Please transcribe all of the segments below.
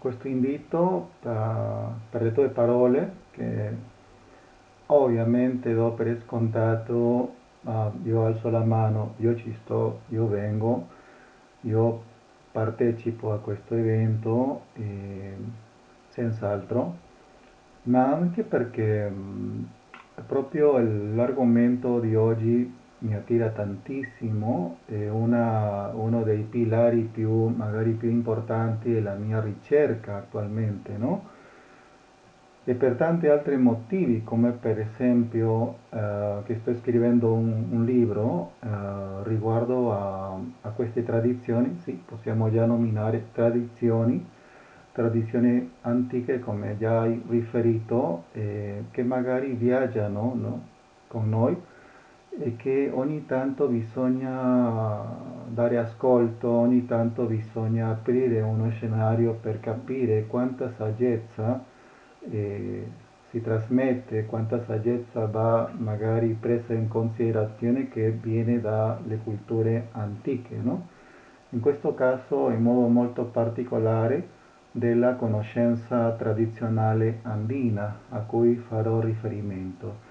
questo invito per le tue parole che ovviamente do per scontato, ma io alzo la mano, io ci sto, io vengo, io partecipo a questo evento, senz'altro, ma anche perché proprio l'argomento di oggi mi attira tantissimo, è uno dei pilari più, magari più importanti della mia ricerca attualmente, no? E per tanti altri motivi, come per esempio che sto scrivendo un libro riguardo a queste tradizioni, sì, possiamo già nominare tradizioni antiche, come già hai riferito, che magari viaggiano, no, con noi e che ogni tanto bisogna dare ascolto, ogni tanto bisogna aprire uno scenario per capire quanta saggezza eh, si trasmette, quanta saggezza va magari presa in considerazione che viene dalle culture antiche, no? In questo caso in modo molto particolare della conoscenza tradizionale andina a cui farò riferimento.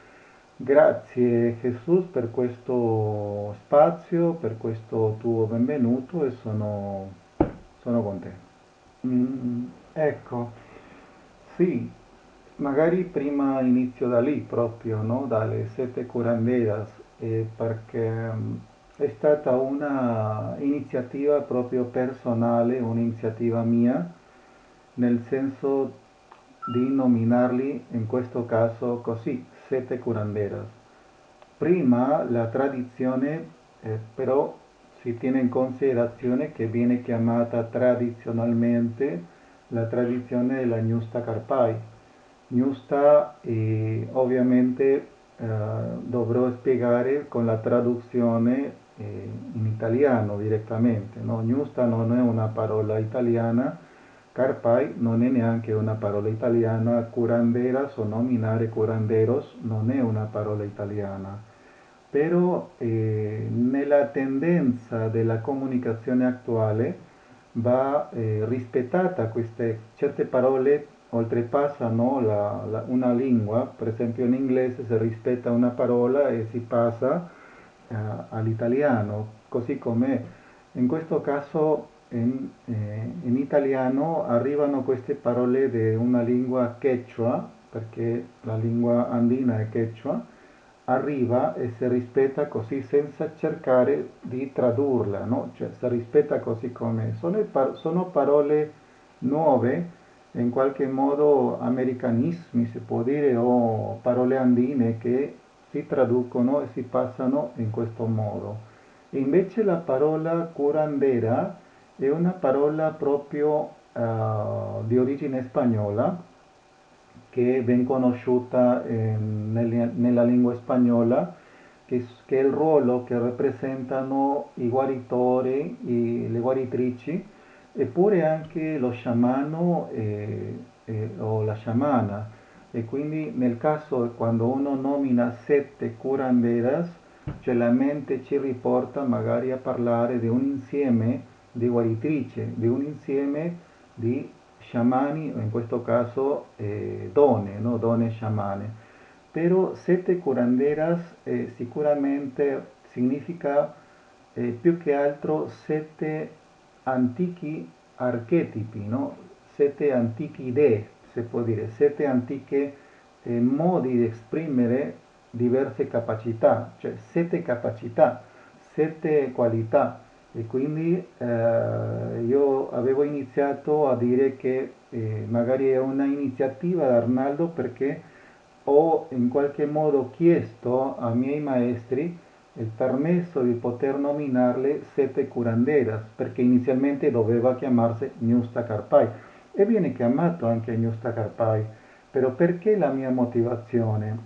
Grazie Jesus per questo spazio, per questo tuo benvenuto e sono con te. Ecco, sì, magari prima inizio da lì proprio, no? Dalle sette curanderas, perché è stata una iniziativa proprio personale, un'iniziativa mia, nel senso di nominarli in questo caso così, sette curanderas. Prima la tradizione però si tiene in considerazione che viene chiamata tradizionalmente la tradizione della Gnusta Karpai. Gnusta ovviamente dovrò spiegare con la traduzione in italiano direttamente, no? Gnusta non è una parola italiana, Carpai non è neanche una parola italiana, curanderas o nominare curanderos non è una parola italiana, però nella tendenza della comunicazione attuale va rispettata queste certe parole oltrepassano una lingua, per esempio in inglese si rispetta una parola e si passa all'italiano, così come in questo caso in italiano arrivano queste parole di una lingua quechua, perché la lingua andina è quechua, arriva e si rispetta così senza cercare di tradurla, no? Cioè si rispetta così come sono parole nuove, in qualche modo americanismi si può dire, o parole andine che si traducono e si passano in questo modo. E invece la parola curandera è una parola proprio di origine spagnola che è ben conosciuta nella lingua spagnola, che è il ruolo che rappresentano i guaritori, le guaritrici, eppure anche lo sciamano o la sciamana. E quindi nel caso quando uno nomina sette curanderas, cioè la mente ci riporta magari a parlare di un insieme di guaritrici, di un insieme di sciamani, o in questo caso donne, no? Donne sciamane. Però sette curanderas sicuramente significa più che altro sette antichi archetipi, no? Sette antiche idee, si può dire, sette antiche modi di esprimere diverse capacità, sette qualità. E quindi io avevo iniziato a dire che magari è una iniziativa di Arnaldo perché ho in qualche modo chiesto ai miei maestri il permesso di poter nominarle sette curanderas, perché inizialmente doveva chiamarsi Gnusta Karpai e viene chiamato anche Gnusta Karpai, però perché la mia motivazione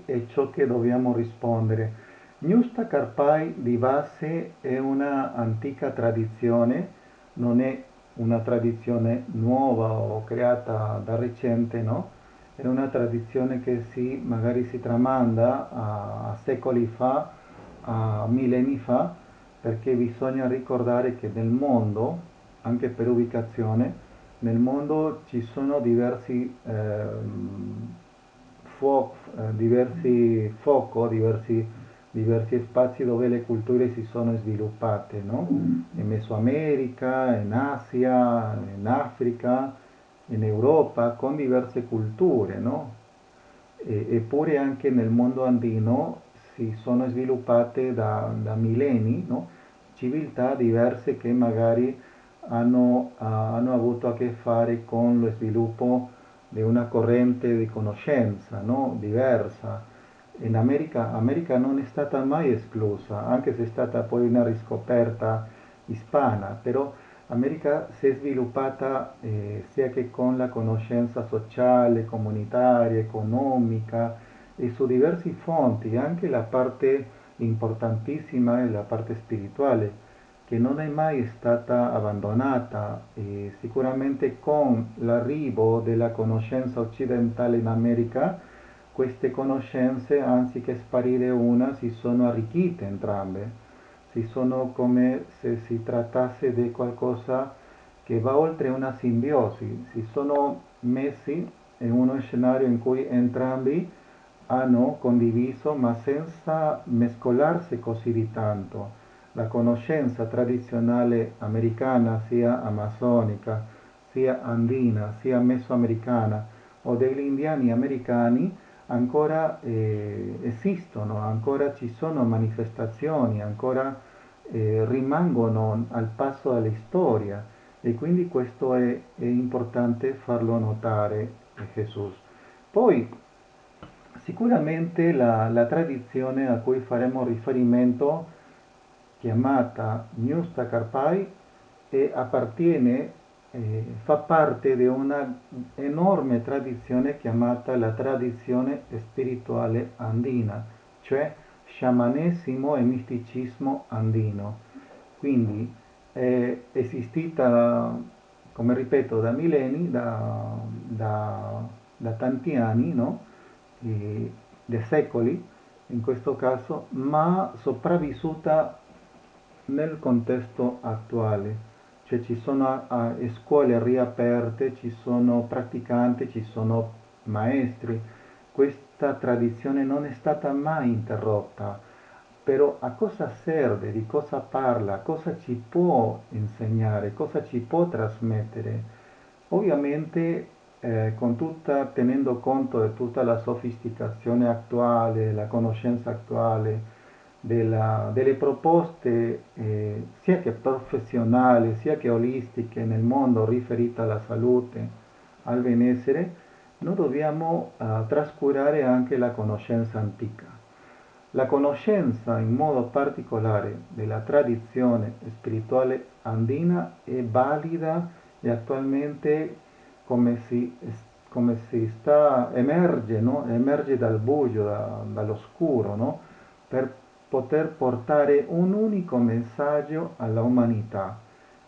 è ciò che dobbiamo rispondere. Gnusta Karpai di base è una antica tradizione, non è una tradizione nuova o creata da recente, no? È una tradizione che magari si tramanda a secoli fa, a millenni fa, perché bisogna ricordare che nel mondo, anche per ubicazione, nel mondo ci sono diversi spazi dove le culture si sono sviluppate, no? In Meso America, in Asia, in Africa, in Europa, con diverse culture, no? Eppure anche nel mondo andino si sono sviluppate da millenni, no? Civiltà diverse che magari hanno avuto a che fare con lo sviluppo di una corrente di conoscenza, no? Diversa. America non è stata mai esclusa, anche se è stata poi una riscoperta ispana, però America si è sviluppata sia che con la conoscenza sociale, comunitaria, economica e su diversi fronti, anche la parte importantissima è la parte spirituale, che non è mai stata abbandonata e sicuramente con l'arrivo della conoscenza occidentale in America, queste conoscenze, anziché sparire una, si sono arricchite entrambe, si sono come se si trattasse di qualcosa che va oltre una simbiosi, si sono messi in uno scenario in cui entrambi hanno condiviso ma senza mescolarsi così di tanto. La conoscenza tradizionale americana, sia amazzonica, sia andina, sia mesoamericana o degli indiani americani, ancora esistono, ancora ci sono manifestazioni, ancora rimangono al passo della storia e quindi questo è importante farlo notare Gesù. Poi sicuramente la tradizione a cui faremo riferimento, chiamata Gnusta Karpai, appartiene, fa parte di una enorme tradizione chiamata la tradizione spirituale andina, cioè sciamanesimo e misticismo andino. Quindi è esistita, come ripeto, da millenni, da tanti anni, no? Da secoli in questo caso, ma sopravvissuta nel contesto attuale. Cioè ci sono scuole riaperte, ci sono praticanti, ci sono maestri. Questa tradizione non è stata mai interrotta, però a cosa serve, di cosa parla, cosa ci può insegnare, cosa ci può trasmettere? Ovviamente tenendo conto di tutta la sofisticazione attuale, la conoscenza attuale, delle proposte sia che professionali sia che olistiche nel mondo riferite alla salute, al benessere, noi dobbiamo trascurare anche la conoscenza antica. La conoscenza in modo particolare della tradizione spirituale andina è valida e attualmente come si, come si emerge, no? Emerge dal buio, dall'oscuro, no? Per poter portare un unico messaggio alla umanità.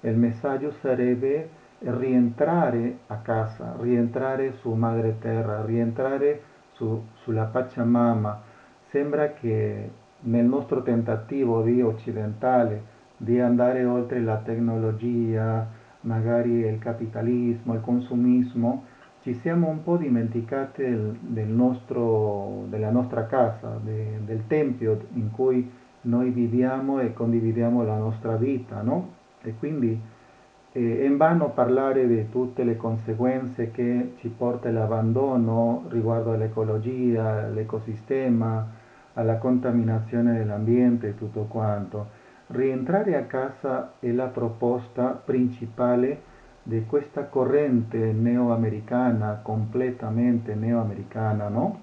Il messaggio sarebbe rientrare a casa, rientrare su Madre Terra, rientrare sulla Pachamama. Sembra che nel nostro tentativo di occidentale di andare oltre la tecnologia, magari il capitalismo, il consumismo, ci siamo un po' dimenticati della nostra casa, del tempio in cui noi viviamo e condividiamo la nostra vita, no? E quindi è in vano parlare di tutte le conseguenze che ci porta l'abbandono riguardo all'ecologia, all'ecosistema, alla contaminazione dell'ambiente e tutto quanto. Rientrare a casa è la proposta principale di questa corrente neoamericana, completamente neoamericana, no?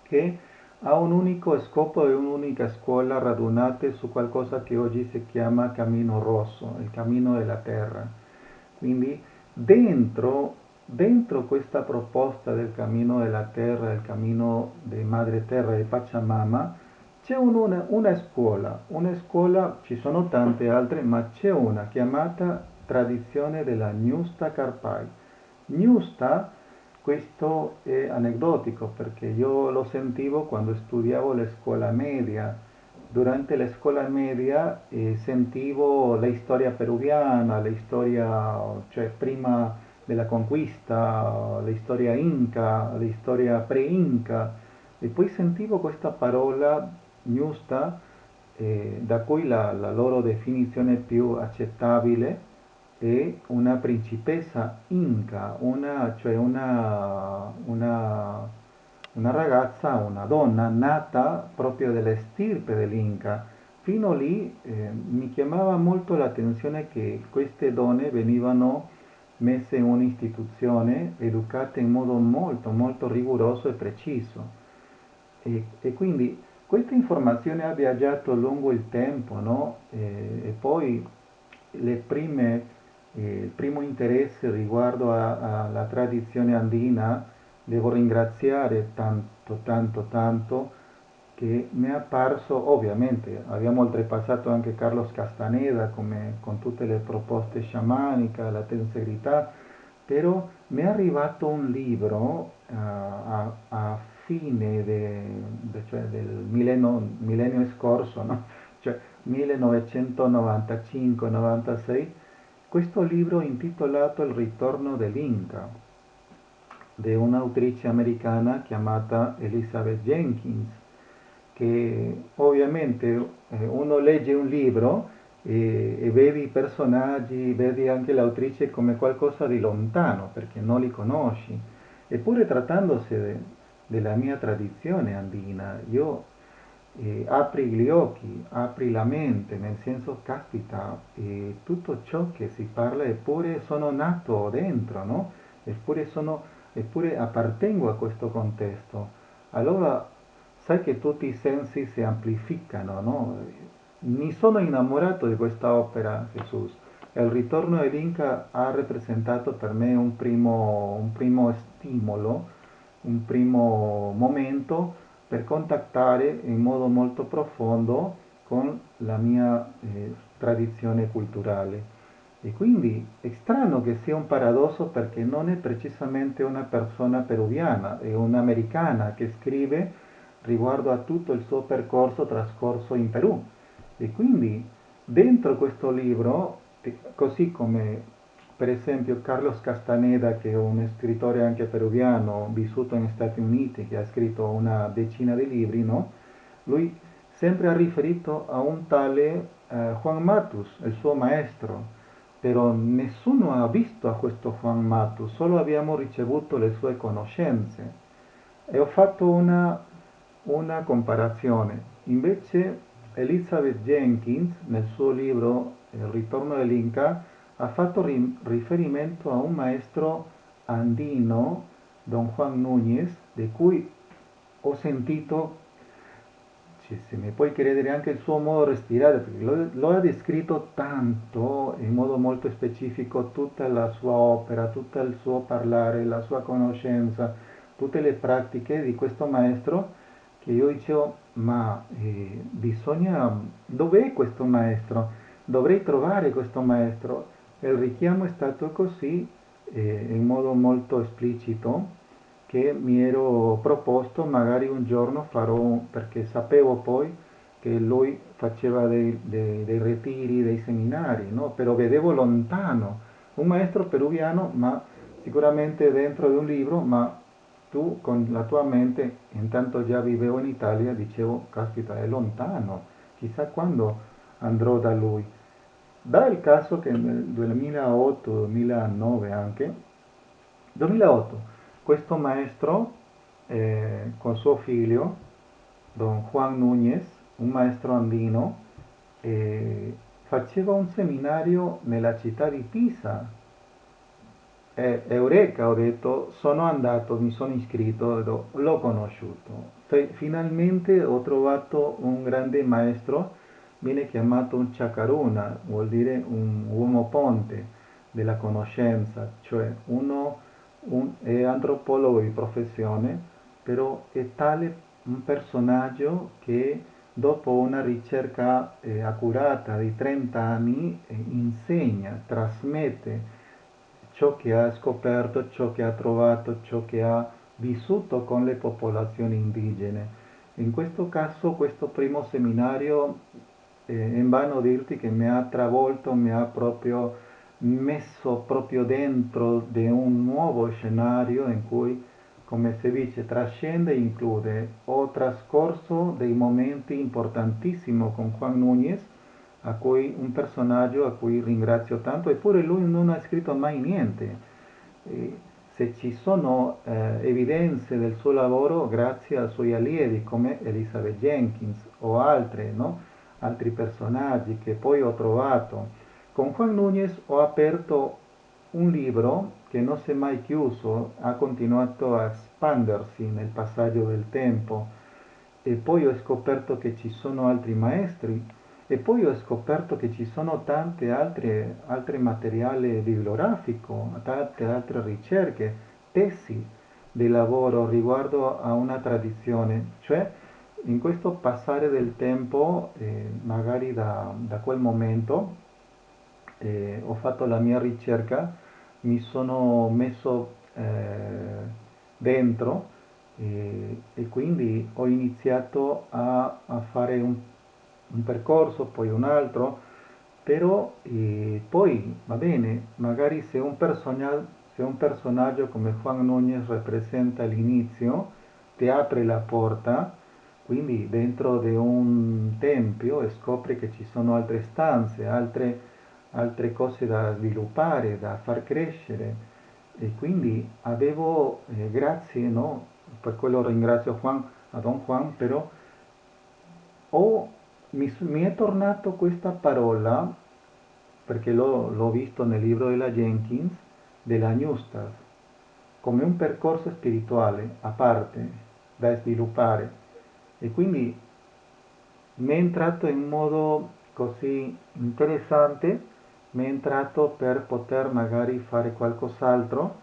Che ha un unico scopo e un'unica scuola radunate su qualcosa che oggi si chiama Cammino Rosso, il cammino della terra. Quindi dentro questa proposta del cammino della terra, il cammino di Madre Terra e Pachamama, c'è una scuola, ci sono tante altre, ma c'è una chiamata tradizione della Gnusta Karpai. Gnusta, questo è aneddotico perché io lo sentivo quando studiavo la scuola media durante la scuola media sentivo la storia peruviana, la storia, cioè prima della conquista, la storia inca, la storia pre-inca, e poi sentivo questa parola giusta, da cui la loro definizione più accettabile è una principessa inca, cioè una ragazza, una donna nata proprio della stirpe dell'Inca. Fino lì mi chiamava molto l'attenzione che queste donne venivano messe in un'istituzione, educate in modo molto molto rigoroso e preciso. E quindi questa informazione ha viaggiato lungo il tempo, no? E poi il primo interesse riguardo alla tradizione andina, devo ringraziare tanto, tanto, tanto che mi è apparso, ovviamente, abbiamo oltrepassato anche Carlos Castaneda con tutte le proposte sciamaniche, la tensegrità, però mi è arrivato un libro a fine cioè del millennio scorso, no? Cioè 1995-96, questo libro intitolato Il ritorno dell'Inca, di un'autrice americana chiamata Elizabeth Jenkins, che ovviamente uno legge un libro e vedi i personaggi, vedi anche l'autrice come qualcosa di lontano, perché non li conosci. Eppure trattandosi della mia tradizione andina, io apri gli occhi, apri la mente, nel senso, caspita, tutto ciò che si parla, eppure sono nato dentro, no? Eppure appartengo a questo contesto. Allora, sai che tutti i sensi si amplificano, no? Mi sono innamorato di questa opera, Gesù. Il ritorno dell'Inca ha rappresentato per me un primo stimolo, un primo momento per contattare in modo molto profondo con la mia tradizione culturale. E quindi è strano che sia un paradosso perché non è precisamente una persona peruviana, è un'americana che scrive riguardo a tutto il suo percorso trascorso in Perù. E quindi dentro questo libro, così come per esempio Carlos Castaneda, che è un scrittore anche peruviano, vissuto negli Stati Uniti, che ha scritto una decina di libri, no? Lui sempre ha riferito a un tale Juan Matus, il suo maestro, però nessuno ha visto a questo Juan Matus, solo abbiamo ricevuto le sue conoscenze. E ho fatto una comparazione. Invece Elizabeth Jenkins, nel suo libro Il ritorno dell'Inca, ha fatto riferimento a un maestro andino, Don Juan Núñez, di cui ho sentito, se mi puoi credere, anche il suo modo di respirare, perché lo ha descritto tanto, in modo molto specifico, tutta la sua opera, tutto il suo parlare, la sua conoscenza, tutte le pratiche di questo maestro, che io dicevo, ma dov'è questo maestro? Dovrei trovare questo maestro. Il richiamo è stato così, in modo molto esplicito, che mi ero proposto magari un giorno farò, perché sapevo poi che lui faceva dei ritiri, dei seminari, no? Però vedevo lontano un maestro peruviano, ma sicuramente dentro di un libro, ma tu con la tua mente, intanto già vivevo in Italia, dicevo, caspita, è lontano, chissà quando andrò da lui. Dà il caso che nel 2008-2009 anche, 2008, questo maestro con suo figlio, Don Juan Núñez, un maestro andino, faceva un seminario nella città di Pisa. Eureka, ho detto, sono andato, mi sono iscritto, l'ho conosciuto. Finalmente ho trovato un grande maestro, viene chiamato un chakaruna, vuol dire un uomo ponte della conoscenza, cioè è antropologo di professione, però è tale un personaggio che dopo una ricerca accurata di 30 anni insegna, trasmette ciò che ha scoperto, ciò che ha trovato, ciò che ha vissuto con le popolazioni indigene. In questo caso, questo primo seminario, in vano dirti che mi ha travolto, mi ha proprio messo proprio dentro di un nuovo scenario in cui, come si dice, trascende e include. Ho trascorso dei momenti importantissimi con Juan Núñez, un personaggio a cui ringrazio tanto, eppure lui non ha scritto mai niente. E se ci sono evidenze del suo lavoro grazie ai suoi allievi come Elizabeth Jenkins o altre, no? Altri personaggi che poi ho trovato. Con Juan Núñez ho aperto un libro che non si è mai chiuso, ha continuato a espandersi nel passaggio del tempo e poi ho scoperto che ci sono altri maestri e poi ho scoperto che ci sono tante altre materiale bibliografico, tante altre ricerche, tesi di lavoro riguardo a una tradizione, cioè in questo passare del tempo, magari da quel momento, ho fatto la mia ricerca, mi sono messo dentro e quindi ho iniziato a fare un percorso, poi un altro, però poi va bene, magari se un personaggio come Juan Núñez rappresenta l'inizio, ti apre la porta, quindi dentro di un tempio e scopri che ci sono altre stanze, altre cose da sviluppare, da far crescere. E quindi avevo, grazie, no? Per quello ringrazio a Don Juan, però mi è tornato questa parola, perché l'ho visto nel libro della Jenkins, della Newstas, come un percorso spirituale a parte da sviluppare. E quindi mi è entrato in modo così interessante, mi è entrato per poter magari fare qualcos'altro.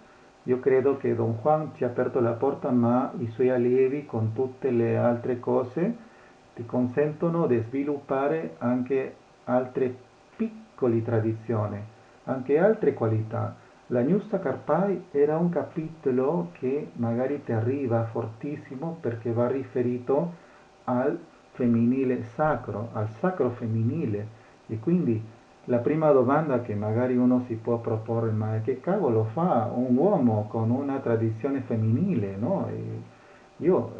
Io credo che Don Juan ci ha aperto la porta, ma i suoi allievi con tutte le altre cose ti consentono di sviluppare anche altre piccole tradizioni, anche altre qualità. La Gnusta Carpai era un capitolo che magari ti arriva fortissimo perché va riferito al femminile sacro, al sacro femminile. E quindi la prima domanda che magari uno si può proporre, ma che cavolo fa un uomo con una tradizione femminile, no? Io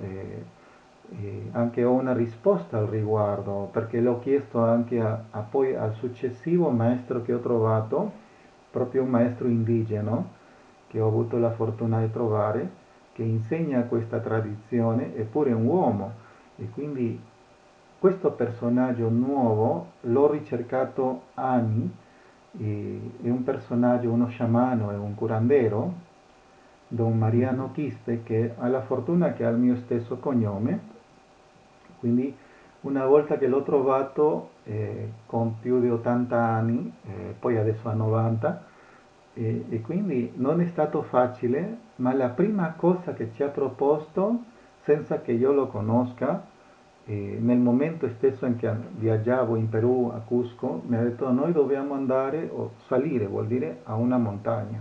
anche ho una risposta al riguardo, perché l'ho chiesto anche poi al successivo maestro che ho trovato, proprio un maestro indigeno, che ho avuto la fortuna di trovare, che insegna questa tradizione, eppure è un uomo. E quindi questo personaggio nuovo l'ho ricercato anni, è un personaggio, uno sciamano, è un curandero, Don Mariano Quispe, che ha la fortuna che ha il mio stesso cognome, quindi una volta che l'ho trovato con più di 80 anni, poi adesso ha 90, e quindi non è stato facile, ma la prima cosa che ci ha proposto, senza che io lo conosca, nel momento stesso in che viaggiavo in Perù, a Cusco, mi ha detto noi dobbiamo andare o salire, vuol dire a una montagna.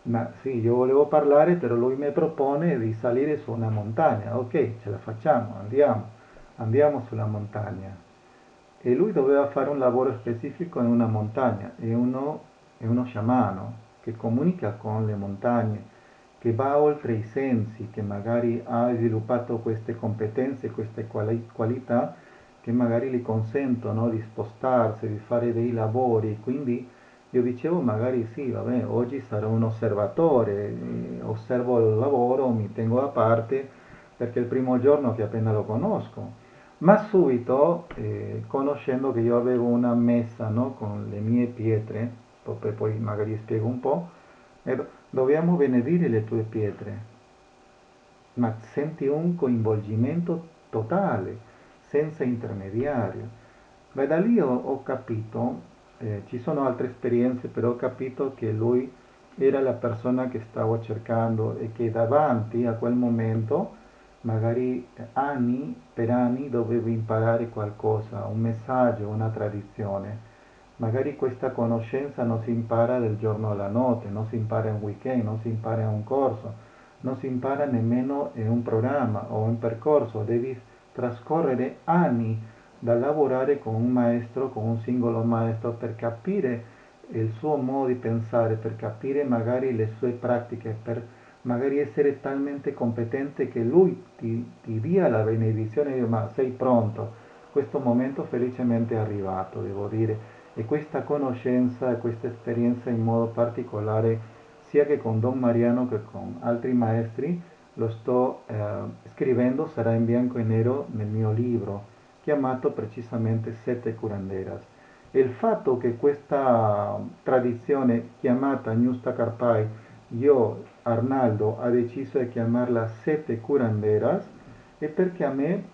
Ma sì, io volevo parlare, però lui mi propone di salire su una montagna. Ok, ce la facciamo, andiamo sulla montagna. E lui doveva fare un lavoro specifico in una montagna, è uno sciamano che comunica con le montagne, che va oltre i sensi, che magari ha sviluppato queste competenze, queste qualità che magari gli consentono di spostarsi, di fare dei lavori. Quindi io dicevo magari sì, vabbè, oggi sarò un osservatore, osservo il lavoro, mi tengo da parte perché è il primo giorno che appena lo conosco. Ma subito, conoscendo che io avevo una messa, no, con le mie pietre, poi magari spiego un po', dobbiamo benedire le tue pietre, ma senti un coinvolgimento totale, senza intermediario. Beh, da lì ho capito, ci sono altre esperienze, però ho capito che lui era la persona che stavo cercando e che davanti a quel momento, magari anni per anni, dovevo imparare qualcosa, un messaggio, una tradizione. Magari questa conoscenza non si impara del giorno alla notte, non si impara in un weekend, non si impara in un corso, non si impara nemmeno in un programma o un percorso, devi trascorrere anni da lavorare con un maestro, con un singolo maestro per capire il suo modo di pensare, per capire magari le sue pratiche, per magari essere talmente competente che lui ti dia la benedizione, ma sei pronto. Questo momento felicemente è arrivato, devo dire, e questa conoscenza e questa esperienza in modo particolare, sia che con Don Mariano che con altri maestri, lo sto scrivendo, sarà in bianco e nero nel mio libro, chiamato precisamente Sette Curanderas. E il fatto che questa tradizione chiamata Gnusta Carpai, io, Arnaldo, ha deciso di chiamarla Sette Curanderas, è perché a me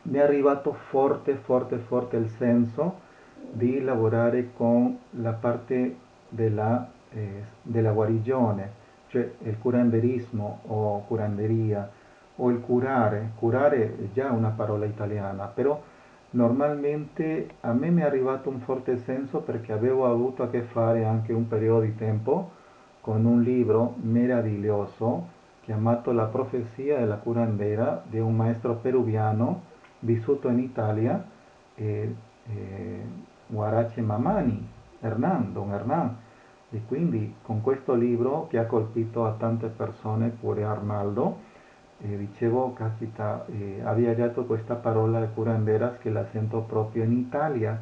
mi è arrivato forte, forte, forte il senso di lavorare con la parte della guarigione, cioè il curanderismo o curanderia o il curare. Curare è già una parola italiana, però normalmente a me mi è arrivato un forte senso perché avevo avuto a che fare anche un periodo di tempo con un libro meraviglioso chiamato La profezia della curandera di un maestro peruviano vissuto in Italia, eh, eh, Guarache Mamani, Don Hernán. E quindi con questo libro che ha colpito a tante persone, pure Arnaldo, dicevo, caspita, había dato questa parola de curanderas che la sento proprio in Italia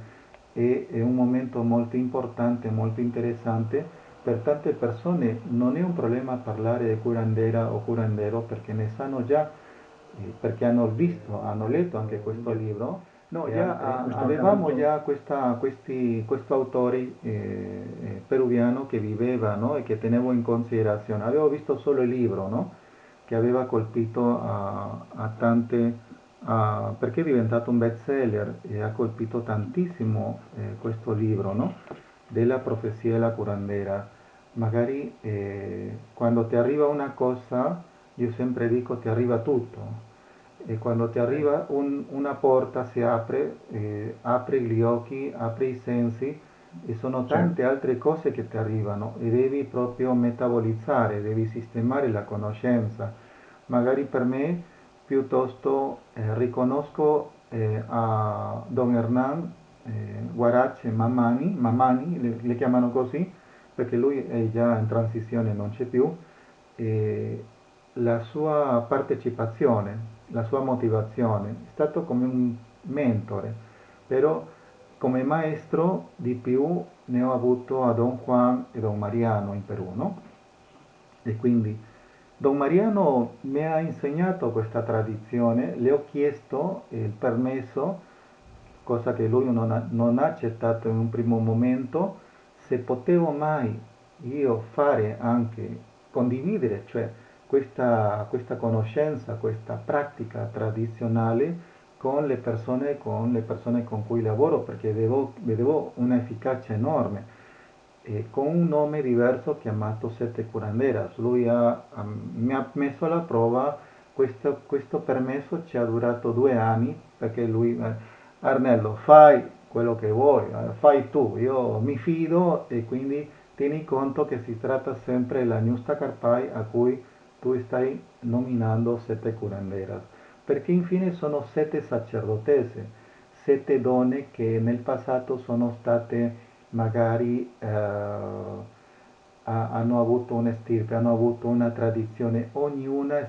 e è un momento molto importante, molto interessante per tante persone. Non è un problema parlare di curandera o curandero perché ne sanno già, perché hanno visto, hanno letto anche questo libro. No, già avevamo già questo autore peruviano che viveva, no? E che tenevo in considerazione. Avevo visto solo il libro, no? Che aveva colpito a tante, perché è diventato un bestseller e ha colpito tantissimo questo libro, no? Della profezia della curandera. Magari quando ti arriva una cosa, io sempre dico ti arriva tutto. E quando ti arriva una porta si apre, apri gli occhi, apri i sensi e sono tante altre cose che ti arrivano e devi proprio metabolizzare, devi sistemare la conoscenza. Magari per me piuttosto riconosco a Don Hernán Guarache Mamani le chiamano così perché lui è già in transizione, non c'è più, e la sua partecipazione, la sua motivazione, è stato come un mentore, però come maestro di più ne ho avuto a Don Juan e Don Mariano in Perù, no? E quindi Don Mariano mi ha insegnato questa tradizione, le ho chiesto il permesso, cosa che lui non ha accettato in un primo momento, se potevo mai io fare anche, condividere, cioè questa conoscenza, questa pratica tradizionale con le persone con cui lavoro, perché vedevo un'efficacia enorme con un nome diverso chiamato Sette Curanderas. Mi ha messo alla prova, questo permesso ci ha durato 2 anni perché lui, Arnello, fai quello che vuoi, fai tu, io mi fido e quindi tieni conto che si tratta sempre della Gnusta Carpai a cui tu stai nominando Sette Curanderas, perché infine sono sette sacerdotesse, sette donne che nel passato sono state magari hanno avuto una stirpe, hanno avuto una tradizione, ognuna è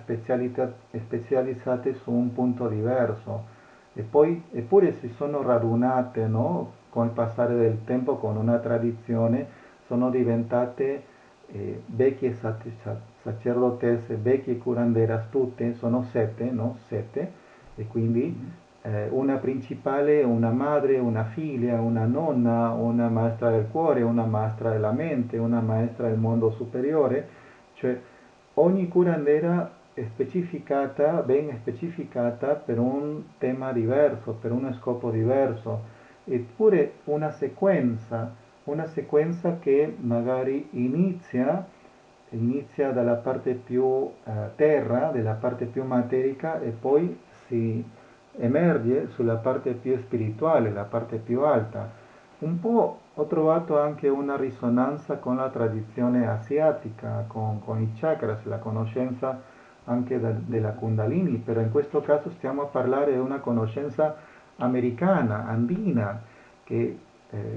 specializzata su un punto diverso e poi eppure si sono radunate, no? Con il passare del tempo, con una tradizione, sono diventate vecchie sacerdotesse, vecchie curanderas, tutte, sono sette, no? Sette, e quindi una principale, una madre, una figlia, una nonna, una maestra del cuore, una maestra della mente, una maestra del mondo superiore, cioè ogni curandera è specificata, ben specificata per un tema diverso, per uno scopo diverso, eppure una sequenza che magari inizia dalla parte più terra, dalla parte più materica e poi si emerge sulla parte più spirituale, la parte più alta. Un po' ho trovato anche una risonanza con la tradizione asiatica, con i chakras, la conoscenza anche della Kundalini, però in questo caso stiamo a parlare di una conoscenza americana, andina, che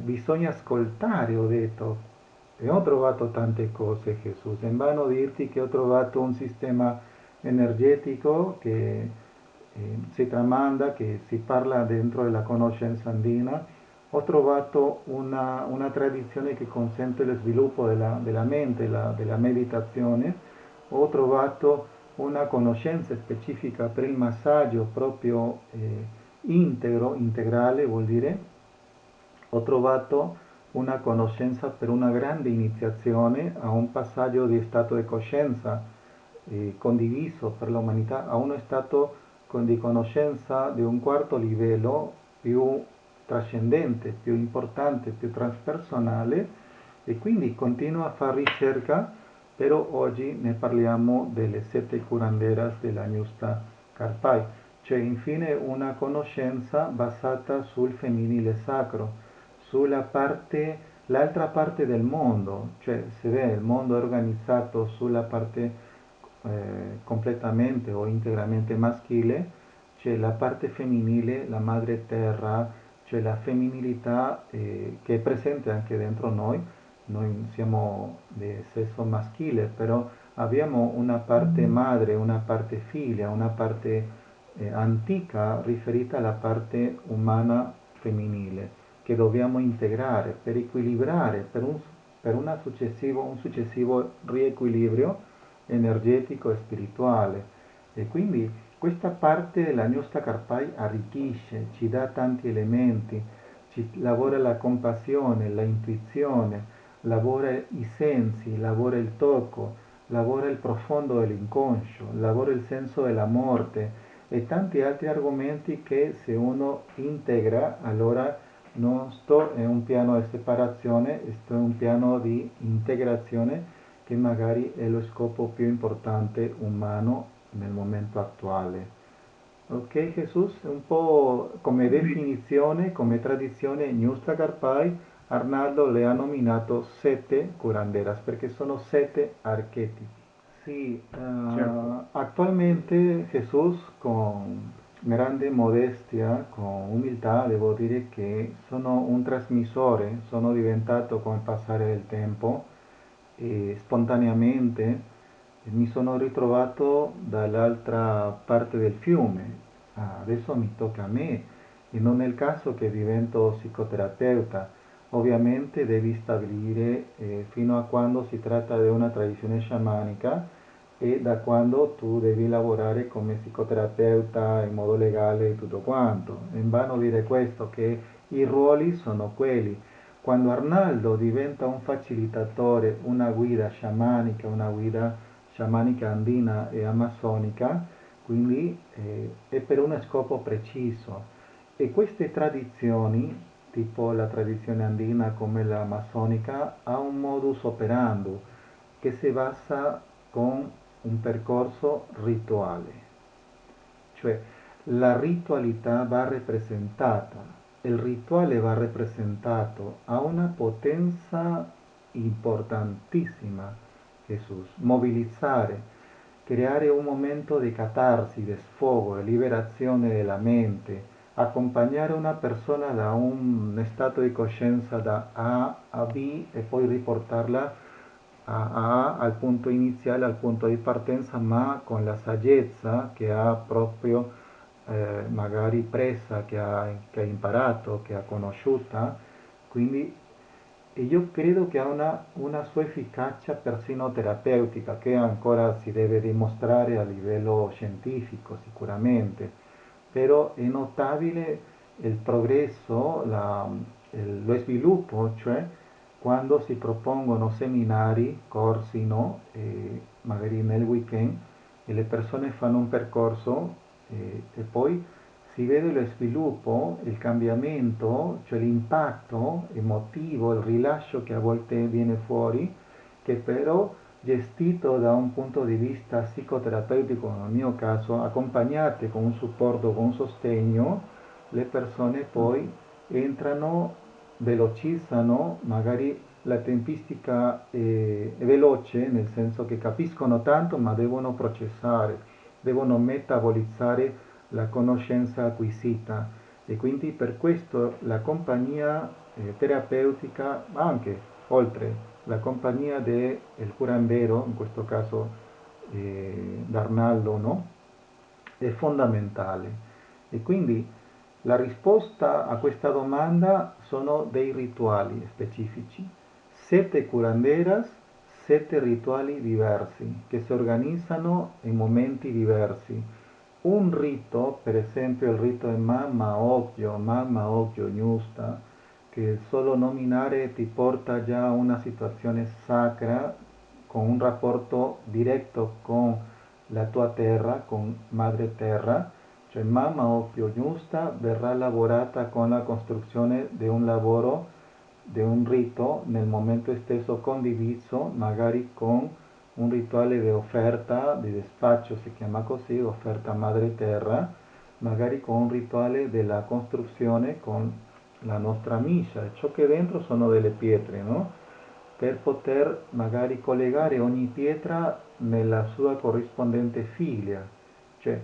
bisogna ascoltare, ho detto, e ho trovato tante cose, Gesù. È vano dirti che ho trovato un sistema energetico che si tramanda, che si parla dentro della conoscenza andina. Ho trovato una tradizione che consente lo sviluppo della mente, della meditazione. Ho trovato una conoscenza specifica per il massaggio proprio integro, integrale vuol dire. Ho trovato una conoscenza per una grande iniziazione a un passaggio di stato di coscienza condiviso per l'umanità, a uno stato di conoscenza di un quarto livello più trascendente, più importante, più transpersonale e quindi continuo a fare ricerca, però oggi ne parliamo delle sette curanderas della Gnusta Karpai, cioè infine una conoscenza basata sul femminile sacro, sulla parte, l'altra parte del mondo, cioè se vede il mondo è organizzato sulla parte completamente o integralmente maschile, c'è la parte femminile, la madre terra, c'è la femminilità che è presente anche dentro noi siamo di sesso maschile, però abbiamo una parte madre, una parte figlia, una parte antica riferita alla parte umana femminile che dobbiamo integrare per equilibrare, per un successivo riequilibrio energetico e spirituale. E quindi questa parte della Gnusta Karpai arricchisce, ci dà tanti elementi, ci lavora la compassione, la intuizione, lavora i sensi, lavora il tocco, lavora il profondo dell'inconscio, lavora il senso della morte e tanti altri argomenti che se uno integra allora non sto in un piano di separazione, sto in un piano di integrazione che magari è lo scopo più importante umano nel momento attuale. Ok, Jesus, un po' come definizione, come tradizione, Gnusta Karpai, Arnaldo le ha nominato sette curanderas perché sono sette archetipi. Sì, Certo. attualmente Gesù con grande modestia, con umiltà, devo dire che sono un trasmissore, sono diventato con il passare del tempo e spontaneamente mi sono ritrovato dall'altra parte del fiume. Adesso mi tocca a me e non è il caso che divento psicoterapeuta. Ovviamente devi stabilire fino a quando si tratta di una tradizione sciamanica e da quando tu devi lavorare come psicoterapeuta in modo legale e tutto quanto. È in vano dire questo, che i ruoli sono quelli. Quando Arnaldo diventa un facilitatore, una guida sciamanica andina e amazzonica, quindi è per uno scopo preciso. E queste tradizioni, tipo la tradizione andina come la amazzonica, ha un modus operandi che si basa con un percorso rituale, cioè la ritualità va rappresentata, il rituale va rappresentato a una potenza importantissima, Gesù, mobilizzare, creare un momento di catarsi, di sfogo, di liberazione della mente, accompagnare una persona da un stato di coscienza da A a B e poi riportarla al punto iniziale, al punto di partenza, ma con la saggezza che ha proprio magari presa, che ha imparato, che ha conosciuta. Quindi io credo che ha una sua efficacia persino terapeutica che ancora si deve dimostrare a livello scientifico sicuramente, però è notabile il progresso, lo sviluppo, cioè quando si propongono seminari, corsi, no? Magari nel weekend e le persone fanno un percorso e poi si vede lo sviluppo, il cambiamento, cioè l'impatto emotivo, il rilascio che a volte viene fuori, che però gestito da un punto di vista psicoterapeutico, nel mio caso, accompagnate con un supporto, con un sostegno, le persone poi entrano velocizzano, magari la tempistica è veloce, nel senso che capiscono tanto ma devono processare, devono metabolizzare la conoscenza acquisita e quindi per questo la compagnia terapeutica, ma anche oltre la compagnia del curandero, in questo caso D'Arnaldo, no? È fondamentale. E quindi la risposta a questa domanda sono dei rituali specifici, 7 curanderas, 7 rituali diversi che si organizzano in momenti diversi. Un rito, per esempio il rito di Mamma Occhio Gnusta, che solo nominare ti porta già a una situazione sacra con un rapporto diretto con la tua terra, con Madre Terra, cioè Mamma Occhio Gnusta verrà lavorata con la costruzione di un lavoro, di un rito nel momento stesso condiviso, magari con un rituale di offerta, di despacho si chiama così, offerta Madre Terra, magari con un rituale della costruzione con la nostra miscia. Ciò che dentro sono delle pietre, no? Per poter magari collegare ogni pietra nella sua corrispondente figlia. Cioè,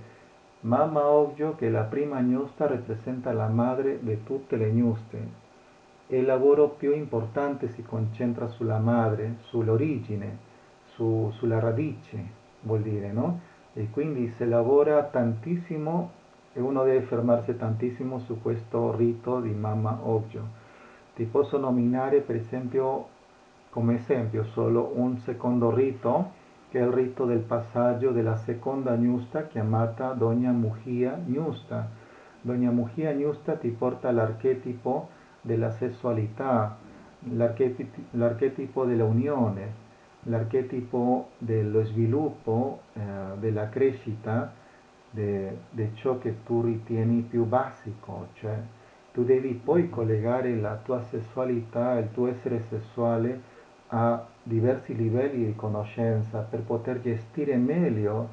Mamma Ovvio che la prima gnusta rappresenta la madre di tutte le gnuste e il lavoro più importante si concentra sulla madre, sull'origine, sulla radice, vuol dire, no? E quindi si lavora tantissimo e uno deve fermarsi tantissimo su questo rito di Mamma Ovvio. Ti posso nominare per esempio, come esempio, solo un secondo rito, che è il rito del passaggio della seconda gnusta chiamata Dogna Mujia Gnusta. Dogna Mujia Gnusta ti porta all'archetipo della sessualità, l'archetipo della unione, l'archetipo dello sviluppo, della crescita di ciò che tu ritieni più basico, cioè tu devi poi collegare la tua sessualità, il tuo essere sessuale a diversi livelli di conoscenza per poter gestire meglio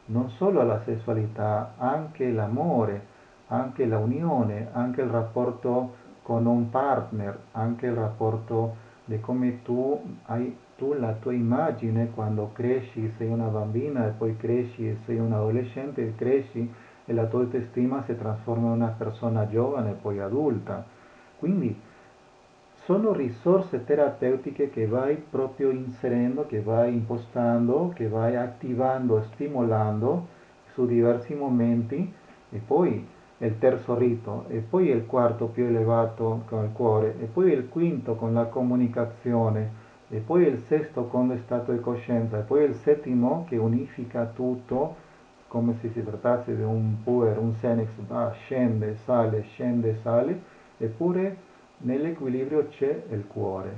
non solo la sessualità, anche l'amore, anche la unione, anche il rapporto con un partner, anche il rapporto di come tu la tua immagine quando cresci, sei una bambina e poi cresci e sei un adolescente, cresci e la tua autostima si trasforma in una persona giovane e poi adulta. Quindi sono risorse terapeutiche che vai proprio inserendo, che vai impostando, che vai attivando, stimolando su diversi momenti e poi il terzo rito e poi il quarto più elevato con il cuore e poi il quinto con la comunicazione e poi il sesto con lo stato di coscienza e poi il settimo che unifica tutto come se si trattasse di un puer, un senex, va, scende, sale, eppure nell'equilibrio c'è il cuore,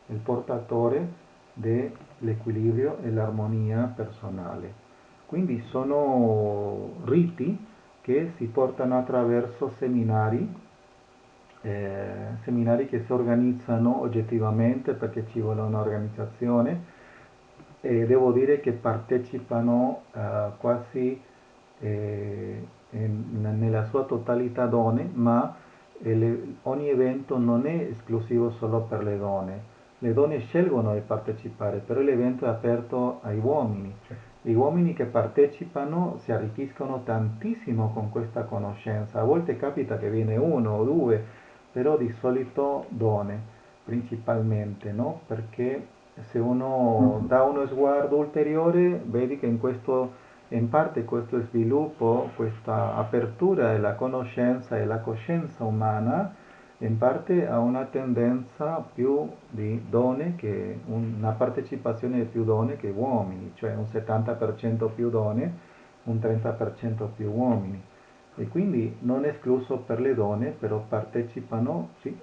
il portatore dell'equilibrio e l'armonia personale. Quindi sono riti che si portano attraverso seminari che si organizzano oggettivamente perché ci vuole un'organizzazione e devo dire che partecipano quasi nella sua totalità donne, ma ogni evento non è esclusivo solo per le donne. Le donne scelgono di partecipare, però l'evento è aperto ai uomini. Gli uomini che partecipano si arricchiscono tantissimo con questa conoscenza. A volte capita che viene uno o due, però di solito donne principalmente, no? Perché se uno dà uno sguardo ulteriore, vedi che in parte questo sviluppo, questa apertura della conoscenza e la coscienza umana, in parte ha una tendenza più di donne una partecipazione di più donne che uomini, cioè un 70% più donne, un 30% più uomini. E quindi non è escluso per le donne, però partecipano, sì.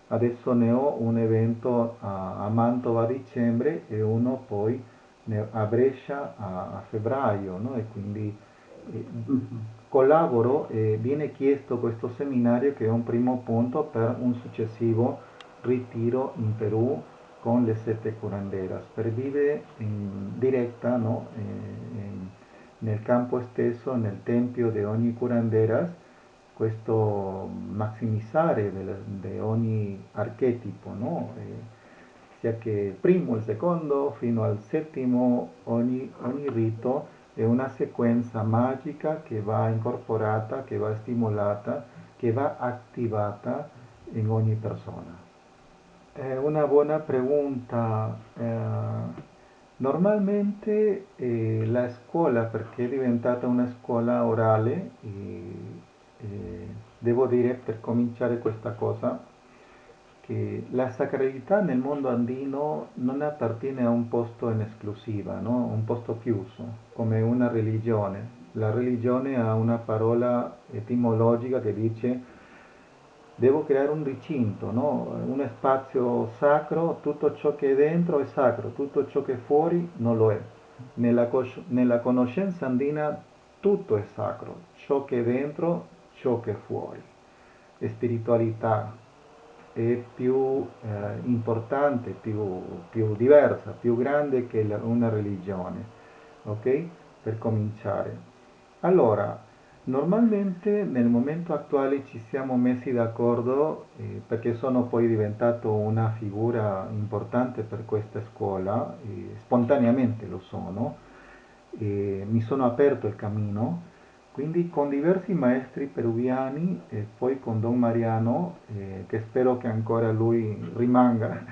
Adesso ne ho un evento a Mantova a dicembre e uno poi a Brescia a febbraio, no? E quindi eh, collaboro e viene chiesto questo seminario che è un primo punto per un successivo ritiro in Perù con le 7 curanderas, per vivere in diretta, no? Nel campo stesso, nel tempio di ogni curanderas, questo massimizzare di ogni archetipo, no? Sia che il primo, il secondo, fino al settimo, ogni rito è una sequenza magica che va incorporata, che va stimolata, che va attivata in ogni persona. È una buona pregunta. Normalmente la scuola, perché è diventata una scuola orale, devo dire per cominciare questa cosa, che la sacralità nel mondo andino non appartiene a un posto in esclusiva, no? Un posto chiuso, come una religione. La religione ha una parola etimologica che dice devo creare un recinto, no? Un spazio sacro, tutto ciò che è dentro è sacro, tutto ciò che è fuori non lo è. Nella conoscenza andina tutto è sacro, ciò che è dentro, ciò che è fuori. Spiritualità è più importante, più diversa, più grande che una religione, ok? Per cominciare. Allora, normalmente nel momento attuale ci siamo messi d'accordo perché sono poi diventato una figura importante per questa scuola, spontaneamente lo sono, mi sono aperto il cammino, quindi con diversi maestri peruviani e poi con Don Mariano, che spero che ancora lui rimanga,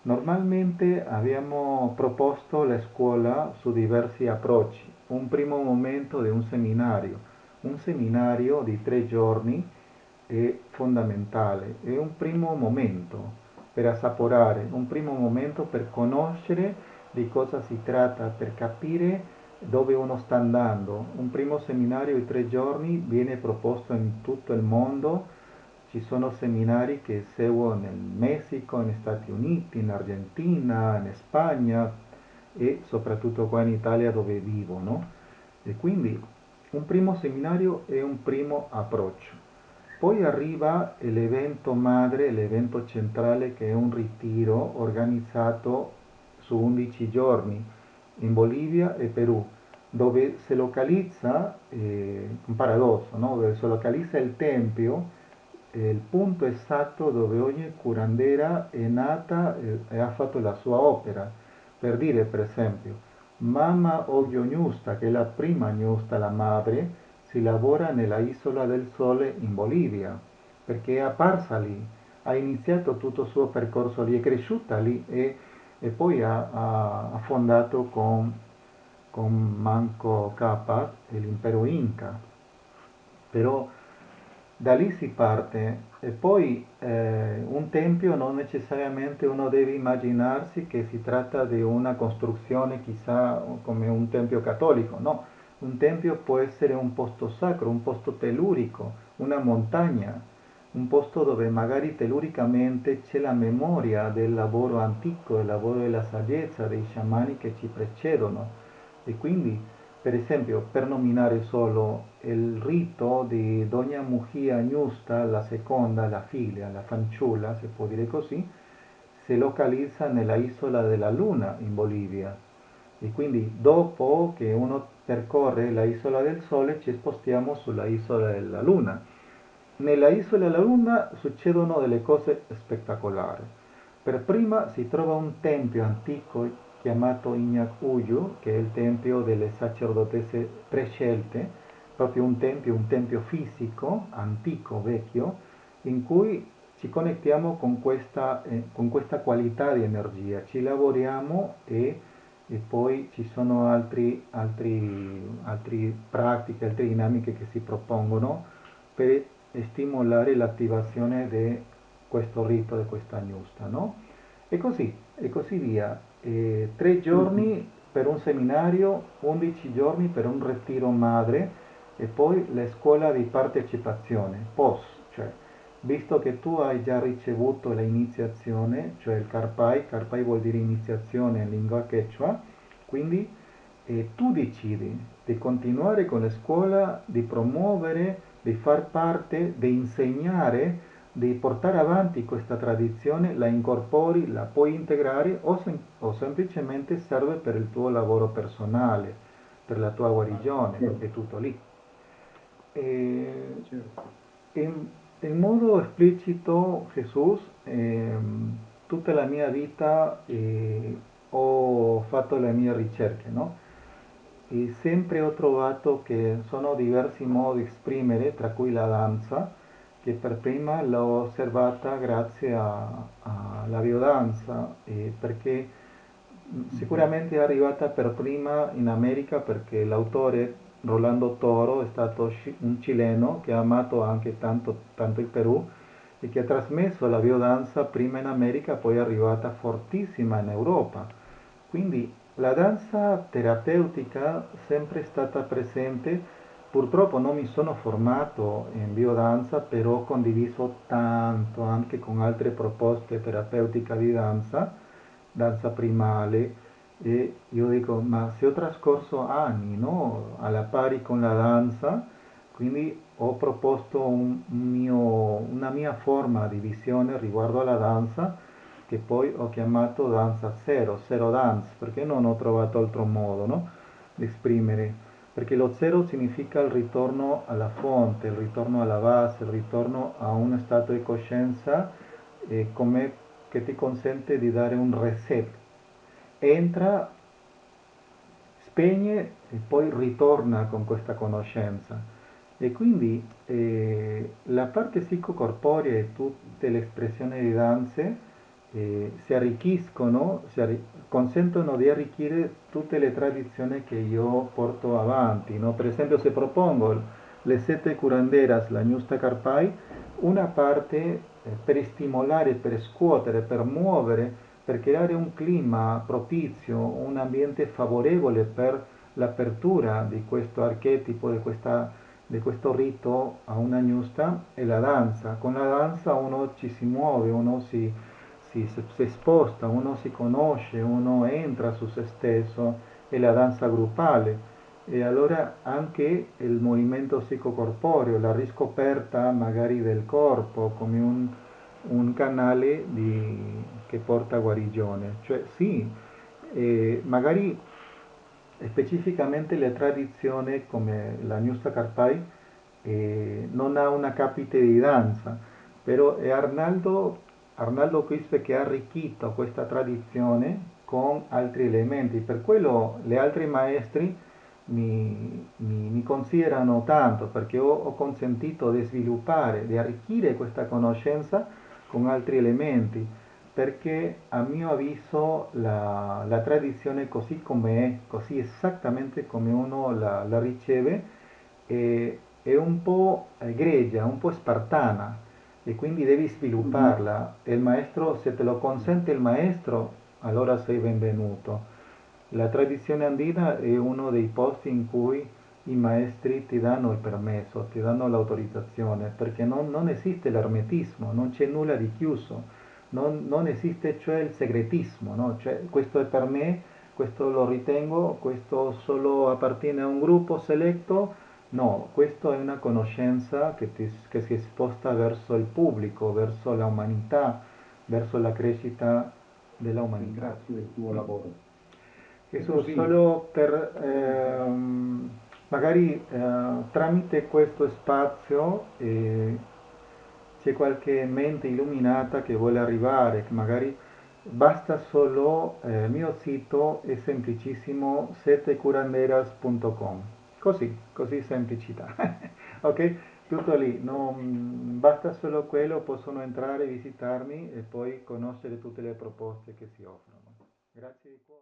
normalmente abbiamo proposto la scuola su diversi approcci. Un primo momento di un seminario di 3 giorni è fondamentale, è un primo momento per assaporare, un primo momento per conoscere di cosa si tratta, per capire dove uno sta andando. Un primo seminario di 3 giorni viene proposto in tutto il mondo, ci sono seminari che seguo nel Messico, negli Stati Uniti, in Argentina, in Spagna e soprattutto qua in Italia dove vivo, no? E quindi un primo seminario è un primo approccio. Poi arriva l'evento madre, l'evento centrale che è un ritiro organizzato su 11 giorni in Bolivia e Perù, dove si localizza, un paradosso, no? Dove si localizza il tempio, il punto esatto dove ogni curandera è nata e ha fatto la sua opera. Per dire, per esempio, Mama Oglio Gnusta, che è la prima Gnusta, la madre, si lavora nella Isola del Sole in Bolivia, perché è apparsa lì, ha iniziato tutto il suo percorso lì, è cresciuta lì e poi ha fondato con Manco Cápac l'impero Inca. Però da lì si parte e poi un tempio non necessariamente uno deve immaginarsi che si tratta di una costruzione chissà come un tempio cattolico, no, un tempio può essere un posto sacro, un posto tellurico, una montagna, un posto dove magari telluricamente c'è la memoria del lavoro antico, del lavoro della saggezza dei sciamani che ci precedono e quindi per esempio, per nominare solo il rito di Dona Mujia Gnusta, la seconda, la figlia, la fanciulla, si può dire così, si localizza nella Isola della Luna in Bolivia. E quindi dopo che uno percorre la Isola del Sole ci spostiamo sulla Isola della Luna. Nella Isola della Luna succedono delle cose spettacolari. Per prima si trova un tempio antico chiamato Ignac Uyu, che è il tempio delle sacerdotesse prescelte, proprio un tempio fisico, antico, vecchio, in cui ci connettiamo con questa qualità di energia, ci lavoriamo e poi ci sono altre pratiche, altre dinamiche che si propongono per stimolare l'attivazione di questo rito, di questa gnusta, no? E così via. 3 giorni per un seminario, 11 giorni per un ritiro madre e poi la scuola di partecipazione, POS, cioè visto che tu hai già ricevuto l'iniziazione, cioè il Karpai vuol dire iniziazione in lingua quechua, quindi tu decidi di continuare con la scuola, di promuovere, di far parte, di insegnare, di portare avanti questa tradizione, la incorpori, la puoi integrare o semplicemente serve per il tuo lavoro personale, per la tua guarigione, è tutto lì. Certo. in, in modo esplicito, Gesù, tutta la mia vita ho fatto le mie ricerche, no? E sempre ho trovato che sono diversi modi di esprimere, tra cui la danza, che per prima l'ho osservata grazie alla biodanza, perché Mhm. sicuramente è arrivata per prima in America perché l'autore Rolando Toro è stato un cileno che ha amato anche tanto, tanto il Perù e che ha trasmesso la biodanza prima in America, poi è arrivata fortissima in Europa. Quindi la danza terapeutica è sempre stata presente. Purtroppo non mi sono formato in biodanza, però ho condiviso tanto anche con altre proposte terapeutiche di danza, danza primale, e io dico, ma se ho trascorso anni, no, alla pari con la danza, quindi ho proposto una mia forma di visione riguardo alla danza che poi ho chiamato danza zero, zero dance, perché non ho trovato altro modo, no, di esprimere. Perché lo zero significa il ritorno alla fonte, il ritorno alla base, il ritorno a uno stato di coscienza come che ti consente di dare un reset. Entra, spegne e poi ritorna con questa conoscenza. E quindi la parte psicocorporea e tutte le espressioni di danze si arricchiscono, consentono di arricchire tutte le tradizioni che io porto avanti, no? Per esempio se propongo le sette curanderas, la Gnusta Carpai, una parte per stimolare, per scuotere, per muovere, per creare un clima propizio, un ambiente favorevole per l'apertura di questo archetipo, di questo rito a una gnusta è la danza. Con la danza uno ci si muove, uno si sposta, uno si conosce, uno entra su se stesso, è la danza gruppale. E allora anche il movimento psicocorporeo, la riscoperta magari del corpo come un canale che porta guarigione. Cioè sì, magari specificamente la tradizione come la Gnusta Carpai non ha una capite di danza, però è Arnaldo Quispe che ha arricchito questa tradizione con altri elementi, per quello gli altri maestri mi considerano tanto, perché ho consentito di sviluppare, di arricchire questa conoscenza con altri elementi, perché a mio avviso la tradizione così come è, così esattamente come uno la riceve, è un po' egregia, un po' spartana e quindi devi Mhm. svilupparla. E il maestro, se te lo consente il maestro, allora sei benvenuto. La tradizione andina è uno dei posti in cui i maestri ti danno il permesso, ti danno l'autorizzazione, perché non esiste l'ermetismo, non c'è nulla di chiuso, non esiste cioè il segretismo, no? Cioè, questo è per me, questo lo ritengo, questo solo appartiene a un gruppo seletto, no, questo è una conoscenza che si sposta verso il pubblico, verso la umanità, verso la crescita della umanità. Ringrazio del tuo Mm. lavoro. È Gesù, così. solo per magari tramite questo spazio c'è qualche mente illuminata che vuole arrivare, che magari basta solo, il mio sito è semplicissimo, setecuranderas.com, così semplicità, ok? Tutto lì, basta solo quello, possono entrare, visitarmi e poi conoscere tutte le proposte che si offrono. Grazie di cuore.